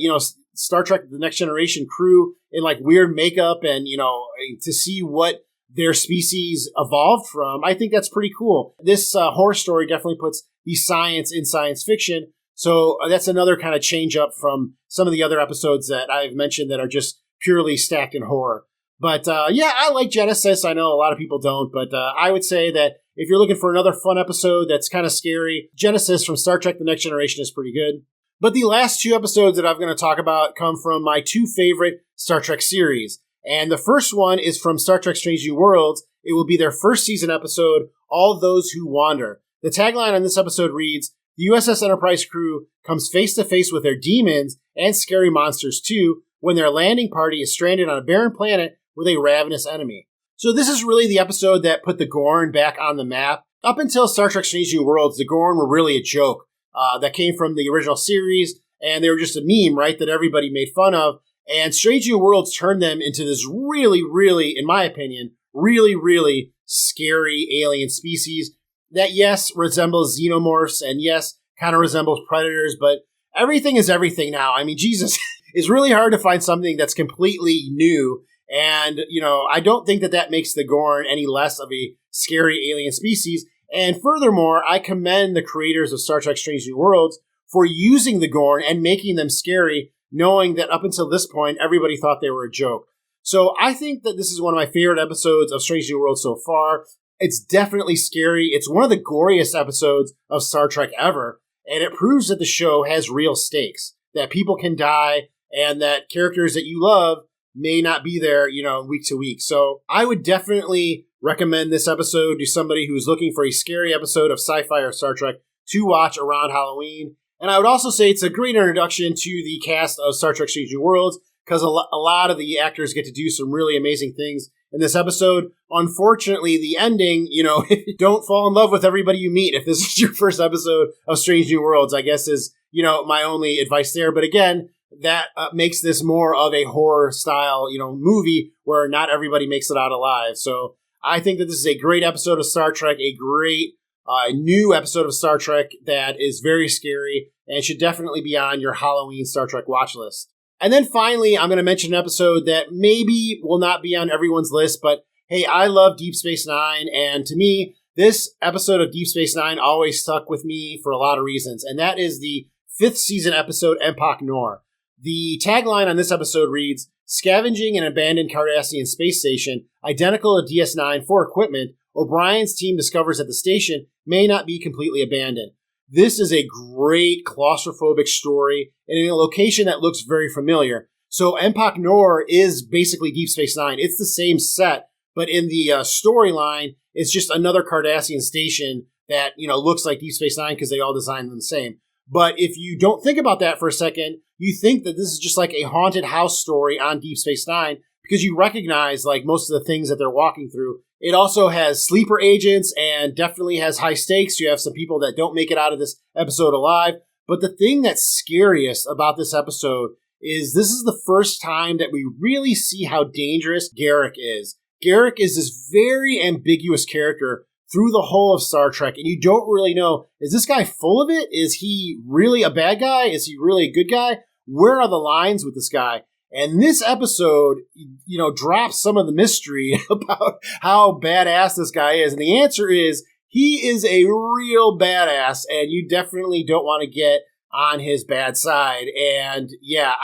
Star Trek The Next Generation crew in like weird makeup and, to see what their species evolved from, I think that's pretty cool. This horror story definitely puts the science in science fiction. So that's another kind of change up from some of the other episodes that I've mentioned that are just purely stacked in horror. But I like Genesis. I know a lot of people don't, but I would say that if you're looking for another fun episode that's kind of scary, Genesis from Star Trek The Next Generation is pretty good. But the last two episodes that I'm going to talk about come from my two favorite Star Trek series. And the first one is from Star Trek Strange New Worlds. It will be their first season episode, All Those Who Wander. The tagline on this episode reads, "The USS Enterprise crew comes face to face with their demons and scary monsters too when their landing party is stranded on a barren planet with a ravenous enemy." So this is really the episode that put the Gorn back on the map. Up until Star Trek Strange New Worlds, the Gorn were really a joke that came from the original series, and they were just a meme, right, that everybody made fun of. And Strange New Worlds turned them into this really, really, in my opinion, really, really scary alien species that, yes, resembles xenomorphs and, yes, kind of resembles predators, but everything is everything now. I mean, Jesus, it's really hard to find something that's completely new. And, I don't think that makes the Gorn any less of a scary alien species. And furthermore, I commend the creators of Star Trek Strange New Worlds for using the Gorn and making them scary, knowing that up until this point, everybody thought they were a joke. So I think that this is one of my favorite episodes of Strange New Worlds so far. It's definitely scary. It's one of the goriest episodes of Star Trek ever. And it proves that the show has real stakes, that people can die, and that characters that you love may not be there, week to week. So I would definitely recommend this episode to somebody who's looking for a scary episode of sci-fi or Star Trek to watch around Halloween. And I would also say it's a great introduction to the cast of Star Trek Strange New Worlds, because a lot of the actors get to do some really amazing things in this episode. Unfortunately, the ending, don't fall in love with everybody you meet if this is your first episode of Strange New Worlds, I guess is, my only advice there. But again, that makes this more of a horror style, movie where not everybody makes it out alive. So I think that this is a great episode of Star Trek, a great new episode of Star Trek that is very scary and should definitely be on your Halloween Star Trek watch list. And then finally, I'm going to mention an episode that maybe will not be on everyone's list, but hey, I love Deep Space Nine, and to me, this episode of Deep Space Nine always stuck with me for a lot of reasons, and that is the 5th season episode, Empok Nor. The tagline on this episode reads, "Scavenging an abandoned Cardassian space station, identical to DS9 for equipment, O'Brien's team discovers that the station may not be completely abandoned." This is a great claustrophobic story and in a location that looks very familiar. So Empok Nor is basically Deep Space Nine. It's the same set, but in the storyline, it's just another Cardassian station that, looks like Deep Space Nine because they all designed them the same. But if you don't think about that for a second, you think that this is just like a haunted house story on Deep Space Nine because you recognize like most of the things that they're walking through. It also has sleeper agents and definitely has high stakes. You have some people that don't make it out of this episode alive. But the thing that's scariest about this episode is this is the first time that we really see how dangerous Garak is. Garak is this very ambiguous character through the whole of Star Trek, and you don't really know, is this guy full of it? Is he really a bad guy? Is he really a good guy? Where are the lines with this guy? And this episode, drops some of the mystery about how badass this guy is. And the answer is, he is a real badass, and you definitely don't want to get on his bad side. And yeah,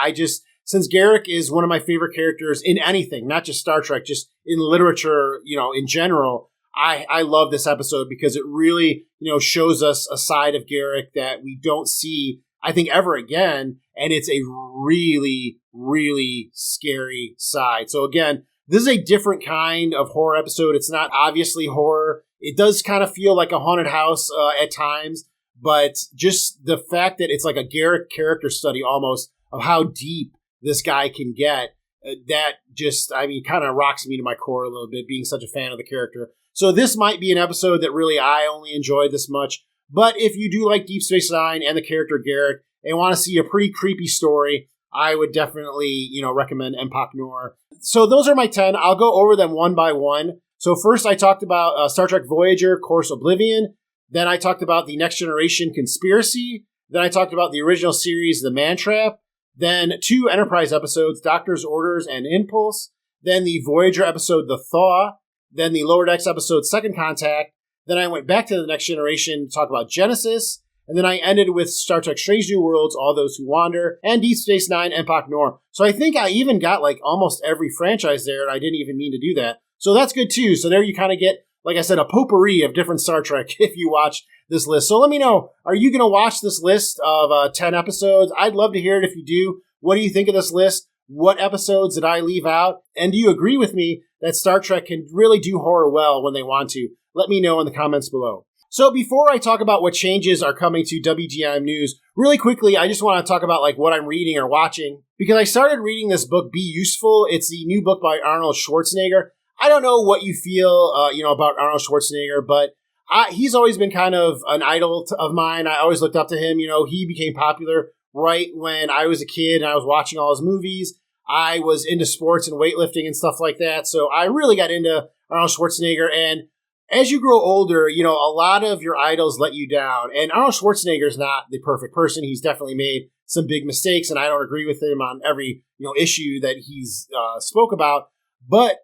since Garak is one of my favorite characters in anything, not just Star Trek, just in literature, in general, I love this episode because it really, shows us a side of Garak that we don't see, I think, ever again. And it's a really, really scary side. So again, this is a different kind of horror episode. It's not obviously horror. It does kind of feel like a haunted house at times, but just the fact that it's like a Garak character study almost of how deep this guy can get. that just, kind of rocks me to my core a little bit, being such a fan of the character. So this might be an episode that really I only enjoyed this much. But if you do like Deep Space Nine and the character Garrick and want to see a pretty creepy story, I would definitely, recommend Empok Nor. So those are my 10. I'll go over them one by one. So first I talked about Star Trek Voyager, Course Oblivion. Then I talked about the Next Generation Conspiracy. Then I talked about the original series, The Man Trap. Then 2 Enterprise episodes, Doctor's Orders and Impulse. Then the Voyager episode, The Thaw. Then the Lower Decks episode, Second Contact. Then I went back to the Next Generation to talk about Genesis. And then I ended with Star Trek Strange New Worlds, All Those Who Wander, and Deep Space Nine, Empok Nor. So I think I even got almost every franchise there, and I didn't even mean to do that. So that's good too. So there you kind of get, like I said, a potpourri of different Star Trek if you watch this list. So let me know, are you going to watch this list of 10 episodes? I'd love to hear it if you do. What do you think of this list? What episodes did I leave out? And do you agree with me that Star Trek can really do horror well when they want to? Let me know in the comments below. So before I talk about what changes are coming to WDIM News, really quickly, I just want to talk about what I'm reading or watching, because I started reading this book, Be Useful. It's the new book by Arnold Schwarzenegger. I don't know what you feel, about Arnold Schwarzenegger, but he's always been kind of an idol of mine. I always looked up to him. He became popular right when I was a kid and I was watching all his movies. I was into sports and weightlifting and stuff like that. So I really got into Arnold Schwarzenegger. And as you grow older, a lot of your idols let you down. And Arnold Schwarzenegger is not the perfect person. He's definitely made some big mistakes, and I don't agree with him on every issue that he's spoke about. But,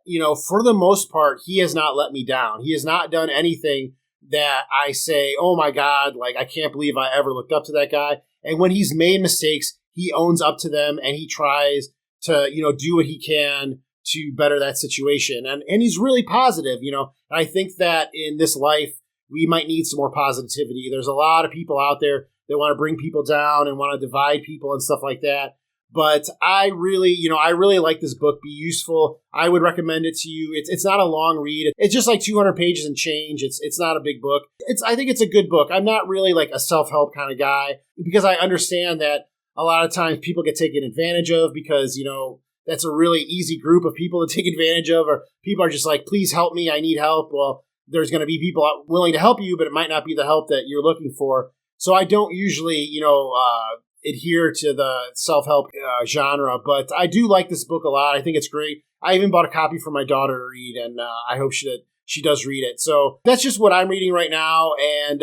for the most part, he has not let me down. He has not done anything that I say, oh my God, I can't believe I ever looked up to that guy. And when he's made mistakes, he owns up to them and he tries to, do what he can to better that situation. And he's really positive, I think that in this life, we might need some more positivity. There's a lot of people out there that want to bring people down and want to divide people and stuff like that. But I really like this book, Be Useful. I would recommend it to you. It's not a long read. It's just 200 pages and change. It's not a big book. I think it's a good book. I'm not really a self-help kind of guy, because I understand that a lot of times people get taken advantage of because, that's a really easy group of people to take advantage of, or people are just please help me, I need help. Well, there's going to be people willing to help you, but it might not be the help that you're looking for. So I don't usually, adhere to the self-help genre, but I do like this book a lot. I think it's great. I even bought a copy for my daughter to read, and I hope she does read it. So that's just what I'm reading right now. And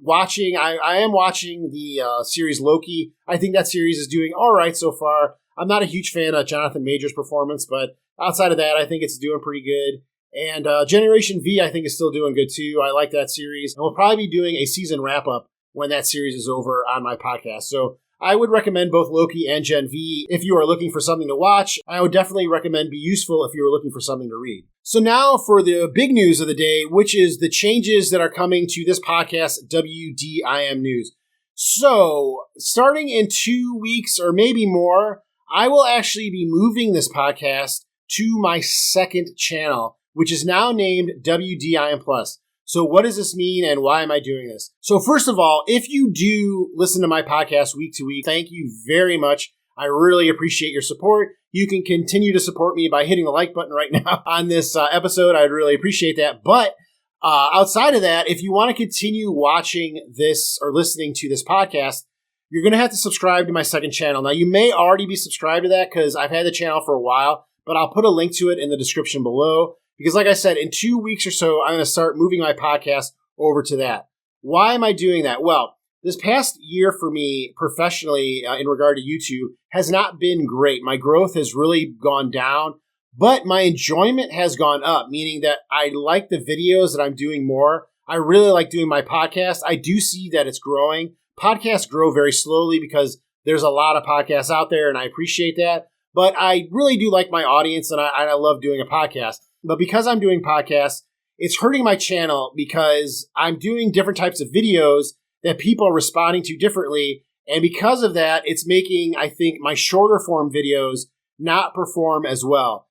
watching, I am watching the series Loki. I think that series is doing all right so far. I'm not a huge fan of Jonathan Majors' performance, but outside of that, I think it's doing pretty good. And Generation V, I think, is still doing good too. I like that series. And we'll probably be doing a season wrap-up when that series is over on my podcast. So I would recommend both Loki and Gen V if you are looking for something to watch. I would definitely recommend Be Useful if you are looking for something to read. So now for the big news of the day, which is the changes that are coming to this podcast, WDIM News. So starting in 2 weeks or maybe more, I will actually be moving this podcast to my second channel, which is now named WDIM Plus. So what does this mean and why am I doing this? So first of all, if you do listen to my podcast week to week, thank you very much. I really appreciate your support. You can continue to support me by hitting the like button right now on this episode. I'd really appreciate that. But outside of that, if you want to continue watching this or listening to this podcast, you're going to have to subscribe to my second channel. Now, you may already be subscribed to that because I've had the channel for a while, but I'll put a link to it in the description below. Because like I said, in 2 weeks or so, I'm going to start moving my podcast over to that. Why am I doing that? Well, this past year for me professionally in regard to YouTube has not been great. My growth has really gone down, but my enjoyment has gone up, meaning that I like the videos that I'm doing more. I really like doing my podcast. I do see that it's growing. Podcasts grow very slowly because there's a lot of podcasts out there, and I appreciate that. But I really do like my audience, and I love doing a podcast. But because I'm doing podcasts, it's hurting my channel because I'm doing different types of videos that people are responding to differently. And because of that, it's making, I think, my shorter form videos not perform as well.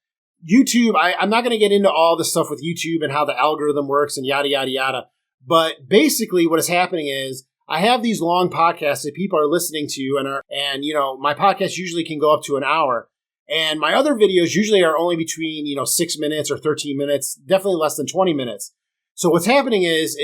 YouTube, I'm not going to get into all the stuff with YouTube and how the algorithm works and yada, yada, yada. But basically what is happening is I have these long podcasts that people are listening to, and my podcast usually can go up to an hour. And my other videos usually are only between, 6 minutes or 13 minutes, definitely less than 20 minutes. So what's happening is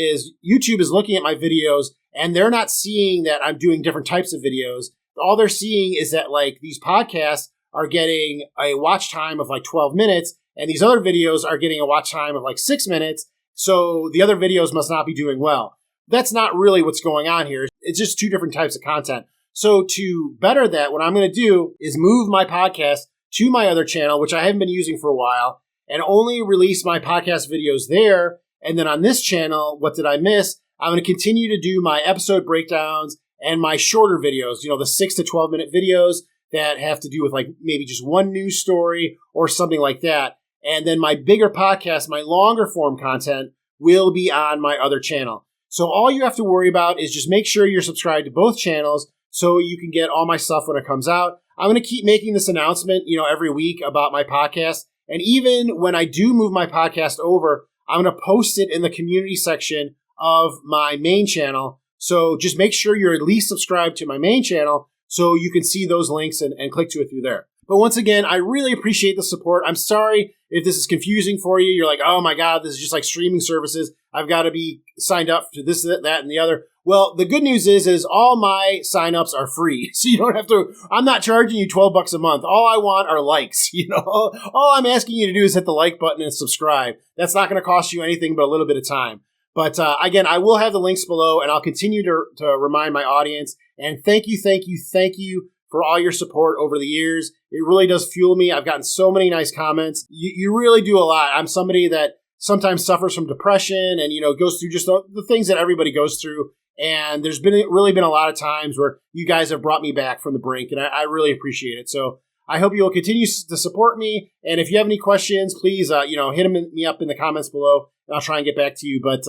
YouTube is looking at my videos and they're not seeing that I'm doing different types of videos. All they're seeing is that like these podcasts are getting a watch time of like 12 minutes and these other videos are getting a watch time of like 6 minutes. So the other videos must not be doing well. That's not really what's going on here. It's just two different types of content. So to better that, what I'm going to do is move my podcast to my other channel, which I haven't been using for a while, and only release my podcast videos there. And then on this channel, What Did I Miss? I'm going to continue to do my episode breakdowns and my shorter videos, the 6 to 12 minute videos that have to do with like maybe just one news story or something like that. And then my bigger podcast, my longer form content will be on my other channel. So all you have to worry about is just make sure you're subscribed to both channels so you can get all my stuff when it comes out. I'm going to keep making this announcement, every week about my podcast. And even when I do move my podcast over, I'm going to post it in the community section of my main channel. So just make sure you're at least subscribed to my main channel so you can see those links and click to it through there. But once again, I really appreciate the support. I'm sorry if this is confusing for you. You're like, oh my God, this is just like streaming services. I've got to be signed up to this, that, and the other. Well, the good news is all my signups are free. So you don't have to, I'm not charging you $12 a month. All I want are likes, All I'm asking you to do is hit the like button and subscribe. That's not going to cost you anything but a little bit of time. But again, I will have the links below and I'll continue to remind my audience. And thank you for all your support over the years. It really does fuel me. I've gotten so many nice comments. You really do a lot. I'm somebody that sometimes suffers from depression and, goes through just the things that everybody goes through. And there's really been a lot of times where you guys have brought me back from the brink, and I really appreciate it. So I hope you will continue to support me. And if you have any questions, please, hit me up in the comments below, and I'll try and get back to you. But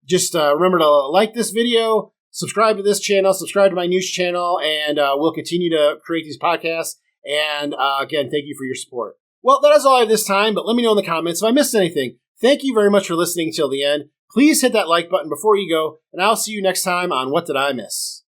just remember to like this video, subscribe to this channel, subscribe to my news channel, and we'll continue to create these podcasts. And again, thank you for your support. Well, that is all I have this time, but let me know in the comments if I missed anything. Thank you very much for listening till the end. Please hit that like button before you go, and I'll see you next time on What Did I Miss?